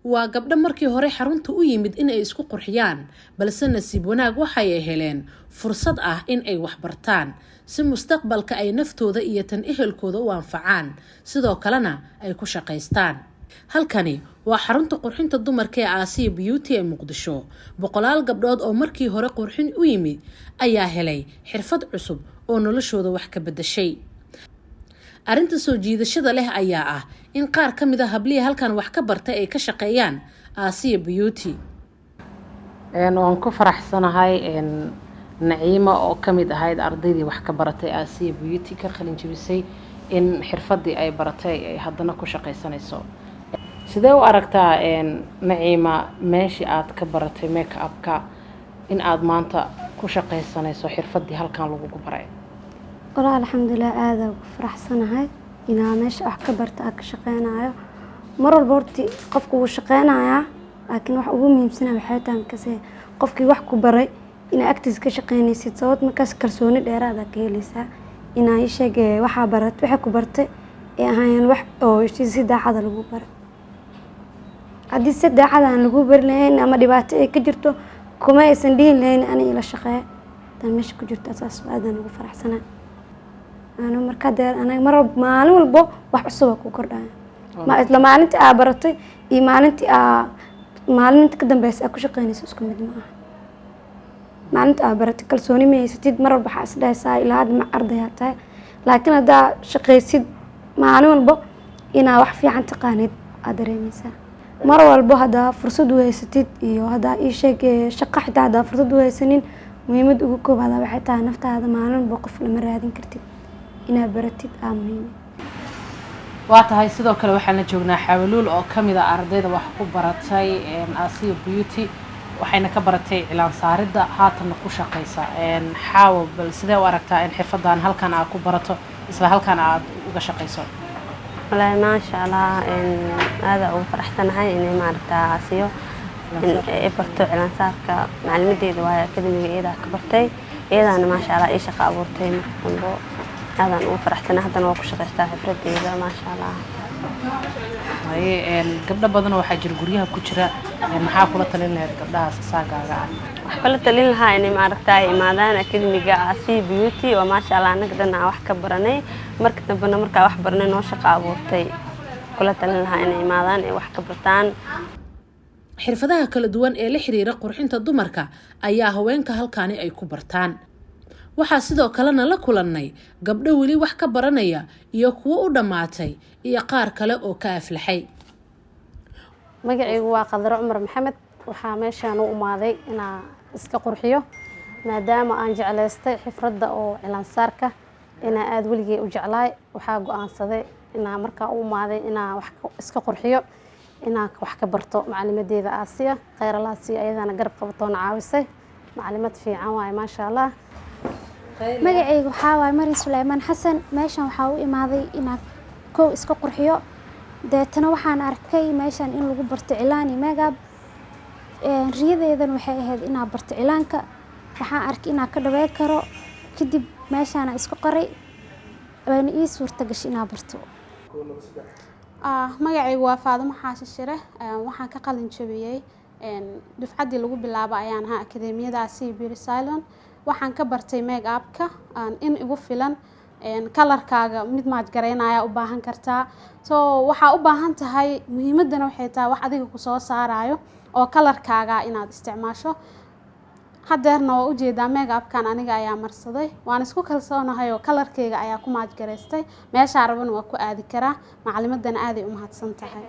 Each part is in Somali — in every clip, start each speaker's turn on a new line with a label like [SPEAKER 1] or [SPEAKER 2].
[SPEAKER 1] waa gabdho markii hore xarunta u yimid in ay isku qurxiyaan balse nasiib wanaag waxay heleen fursad ah in ay wax bartaan si mustaqbalka ay naftooda iyo tan ehelkooda u anfacaan sidoo kalena ay ku shaqaystaan. halkani waa xarunta qurxinta dumarka ee Aasiya Beauty ee Muqdisho. boqolaal gabdhood oo markii hore qurxin u yimid ayaa helay xirfad cusub oo noloshooda wax ka bedeshay. arinta soo jiidashada leh ayaa ah in qaar ka mid ah habliye halkan wax ka bartay ay ka shaqeeyaan Aasiya Beauty.
[SPEAKER 2] waan ku faraxsanahay Naciima oo kamid ahayd ardaydii wax ka baratay Aasiya Beauty ka qalin jabisay in xirfadii ay baratay ay haddana ku shaqaysanayso. sidee u aragtaa Naciima meeshii aad ka baratay make-upka in aad maanta ku shaqaysanayso xirfadii halkan lagu baray?
[SPEAKER 3] والله الحمد لله هذا فرحسنا هاي إنها مش أحكي برت شقينا مرة البورتي قفكوا وشقينا لكن واحد أقوم يمسنا بحياتهم كسي قفكي وحكوا بري إن أكتز كشقيني ست صوت مكاس كرسوني ديرا ذا كيليسا إن يشق وحا برت وحكوا برت هاي الوح أو يشتي سيدا هذا لجو بر عدي سيدا هذا لجو بر لين أما دبعت كجرتو كما يسندين لين أنا إلى الشقاء مش كجرت أساس هذا لجو فرحسنا أنا مركادر أنا مرة مالو البو وحسوا كوكردان ما إذا ما أنت أبرتي ما أنت كدم بس أكو شقيني سوسكم بدماء ما أنت أبرتي كل سوني ما يستيد مرة بحس ده ساي إلى هذا مع أرضياتها لكن هذا شقي سيد مالو البو إنا وحفي عن تقانيد أدري مسا مرة البو هذا فرصة ويستيد هذا إيش شقة حتى هذا فرصة ويسنين ويمد أقوكوب هذا بحتى نفط هذا مالو البو قفل مرة هذين كرتي إنها برتيد آمين.
[SPEAKER 2] وقتها sidoo kale waxaan la joognaa xawluul oo kamid ah ardayda wax ku baratay Aasiya Beauty waxayna ka baratay cilaan saaridda haatan ku shaqeysa xaawal bal sidee u aragtaa in xirfadan halkan aad ku barato isla halkan aad uga shaqeyso?
[SPEAKER 4] والله ما شاء الله هذا أو فرحتنا إني ما عرفتها آسيا إبرتو على سارك معلمتي دوايا كذا إذا كبرتي إذا أنا ما شاء الله إيش قابورتي مرحبا هذا أنا فرحتنا هذا أنا وكش قشتها فردي إذا ما شاء الله.
[SPEAKER 2] هاي قبل بدنا وحجر قريها كشرة محاولة تلين قبلها ساقة.
[SPEAKER 4] محاولة تلين لها إني ما عرفتها إمادان أكيد ميجا Aasiya Beauty وما شاء الله أنا قدرنا وح كبرني مركز نبنا مركز وح برني نوشق عبورتي كلها تلين لها إني إمادان وح كبرتان.
[SPEAKER 1] xirfadaha kala duwan ee la xiriira qurxinta dumarka ayaa haweenka halkaani ay ku bartaan. waxaa sidoo kalena la kulannay gabdho weli wax ka baranaya iyo kuwo u dhamaatay iyo qaar kale oo ka aflaxay.
[SPEAKER 5] magacaygu waa Qadar Umar Maxamed waxaa meeshaan u imaaday inaan iska qurxiyo maadaama aan jeclaystay xirfadda oo cilaan saarka inaan aad weligay u jeclaay waxaa go'aansaday inaan markaa u imaaday inaan wax iska qurxiyo inaan wax ka barto macalimadeeda Aasiya Khayraalaasiya ayadana garab qabtoona caawisay maclimad fiican waay ma sha Allah.
[SPEAKER 6] magacaygu waxaa waay Marin Suleymaan Xasan meeshan waxaa u imaaday inaan koow iska qurxiyo deetana waxaan arkay meeshan in lagu barto cilaan iyo makeup riyadeedan waxay ahayd inaan barto cilaanka waxaan arkay inaan ka dhaweey karo kadib meeshan iska qoray waan ii suurta gashay inaan barto.
[SPEAKER 7] magacaygu waa Faadimo Xaashi Shire waxaan ka qalin jabiyay dufcadii lagu bilaabo ayaan ahaa akademiyada Aasiya Beauty Salon waxaan ka bartay make-upka in igu filan kalarkaaga mid maad gareynaya u baahan kartaa so waxa u baahan tahay muhiimadana waxay tahay wax adiga ku soo saarayo oo kalarkaaga inaad isticmaasho hadeerna waa u jeedaa make-upkan aniga ayaa marsaday waan isku kalsoonahay oo kalarkayga ayaa ku maad gareystay meesha rabana waa ku aadi karaa macalimadana aad ay u mahadsan tahay.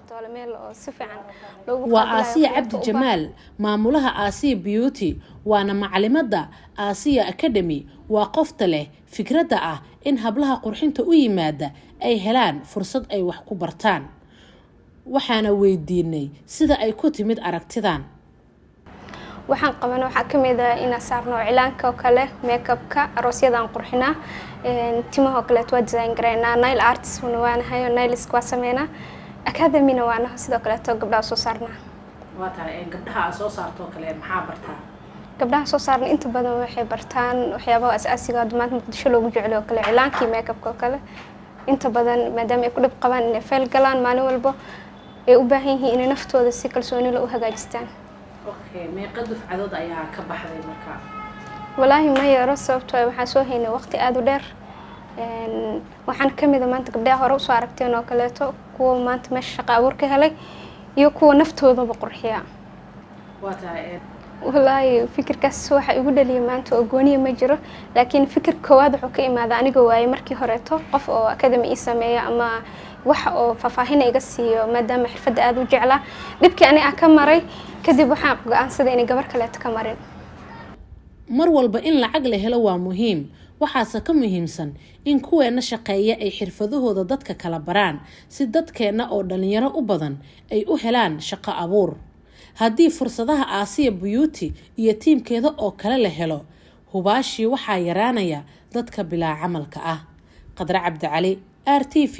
[SPEAKER 1] waa Aasiya Cabdi Jamaal maamulaha Aasiya Beauty waana macalimada Aasiya Academy waa qofta leh fikradda ah in hablaha qurxinta u yimaada ay helaan fursad ay wax ku bartaan. waxaana weydiinay sida ay ku timid aragtidan.
[SPEAKER 8] waxaan qabanaa waxa kamid ah in saarno cilaanka oo kale make-upka aroosyadaan qurxinaa timaha kale waa design gareynaa nail artist waan hayo nails ku sameeyna academy-na waana sidoo kale gabdhaha soo saarnaa.
[SPEAKER 2] waa tahay gabdhaha soo saarto kale maxaa bartaa?
[SPEAKER 8] gabdhaha soo saarna inta badan waxay bartaan waxyaabaha asaasiga ah maanta Muqdisho loogu jecelo kale cilaanka make-upka kale inta badan maadaama ay ku dhib qabaan inay fail galaan maalin walba ay u baahan yihiin inay naftooda si kalsooni leh u hagaajistaan.
[SPEAKER 1] meeqa dufcadood ayaa ka baxday markaa?
[SPEAKER 8] walaahi ma yaro sababtoo ah waxaan soo haynay waqti aad u dheer. waxaan ka mid ah maanta gabdhaha hore usoo aragteen oo kaleeto kuwa maanta meesha shaqo abuur ka helay iyo kuwa naftoodaba qurxiya. walaahi fikirkaas waxa igu dhaliyay maanta oo gooniya ma jiro, laakiin fikir koowaad wuxuu ka imaaday aniga waayay markii horeeto qof oo academy ii sameeya ama wax oo faahfaahin iga siiyo maadaama xirfadda aad u jeclaa. dhibkii aniga ka maray kadib waxaan go'aansaday inay gabar kaleeto ka marin.
[SPEAKER 1] mar walba in lacag la helo waa muhiim, waxaase ka muhiimsan in kuweena shaqeeya ay xirfadahooda dadka kala baraan si dadkeena oo dhalinyaro u badan ay u helaan shaqo abuur. haddii fursadaha Aasiya Beauty iyo tiimkeeda oo kale la helo, hubaashii waxaa yaraanaya dadka bilaa camalka ah. Qadra Cabdi Cali, RTV,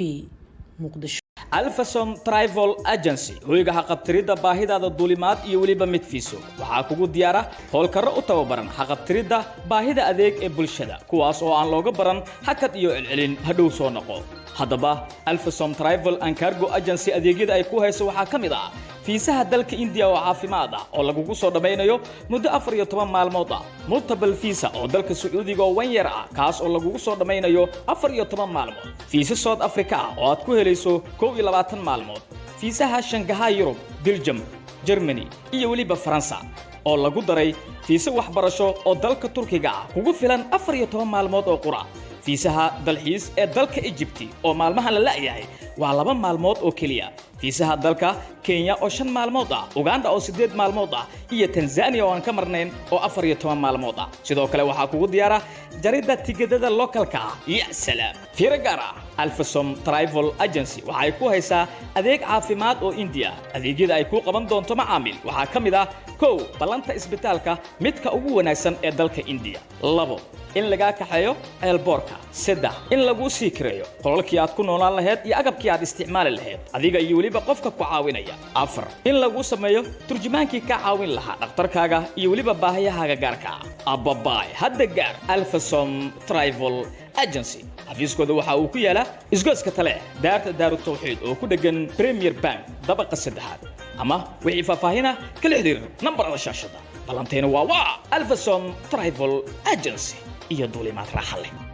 [SPEAKER 1] Muqdisho.
[SPEAKER 9] Alphason Travel Agency hoyga haqabtirida baahidaada duulimaad iyo waliba mid fiiso waxaa kugu diyaara howlkarro u tababaran haqabtirida baahida adeeg ee bulshada kuwaas oo aan looga baran hakad iyo celcelin hadhow soo noqo. haddaba Alphason Travel and Cargo Agency adeegyada ay ku hayso waxaa ka mid ah fiisaha dalka India oo caafimaad ah oo lagugu soo dhameynayo muddo 14 maalmood ah, multiple visa oo dalka Sacuudiga oo 1 year ah kaas oo lagugu soo dhameynayo 14 maalmood, fiisa South Africa oo aad ku helayso 21 maalmood, fiisaha Shanghai Europe, Belgium, Germany iyo waliba Faransa oo lagu daray fiisa waxbarasho oo dalka Turkiga ah kugu filan 14 maalmood oo qura. fiisaha dalxiis ee dalka Egypt oo maalmahan la laayahay waa 2 maalmood oo kaliya. fiisaha dalka Kenya oo 5 maalmood ah, Uganda oo 8 maalmood ah iyo Tanzania oo aan ka marnayn oo 14 maalmood ah. sidoo kale waxaa kugu diyaara jarida tigidhada localka ah. ya salaam firagara Alphason Travel Agency waxay ku haysaa adeeg caafimaad oo India. adeegyada ay ku qaban doonto macaamiil waxaa ka mid ah 1 balanta isbitaalka midka ugu wanaagsan ee dalka India, 2 in laga kaxeeyo airportka, 3 in lagu sii kireeyo qolalkii aad ku noolaan lahayd iyo agabkii aad isticmaali lahayd adiga iyo waliba qofka ku caawinaya, 4 in lagu sameeyo turjumaankii ka caawin lahaa dhakhtarkaaga iyo waliba baahiyahaaga gaarka ah. ababay hadda gaar Alphason Travel Agency xafiiskooda waxa uu ku yaalaa isgoyska tale daarta Daaru Tawxiid oo ku dhagan Premier Bank dabaqa 3 ama wixii faahfaahina kala xiriir nambarada shaashada. balanteena waa Alphason Travel Agency iyo duulimaad raaxo leh.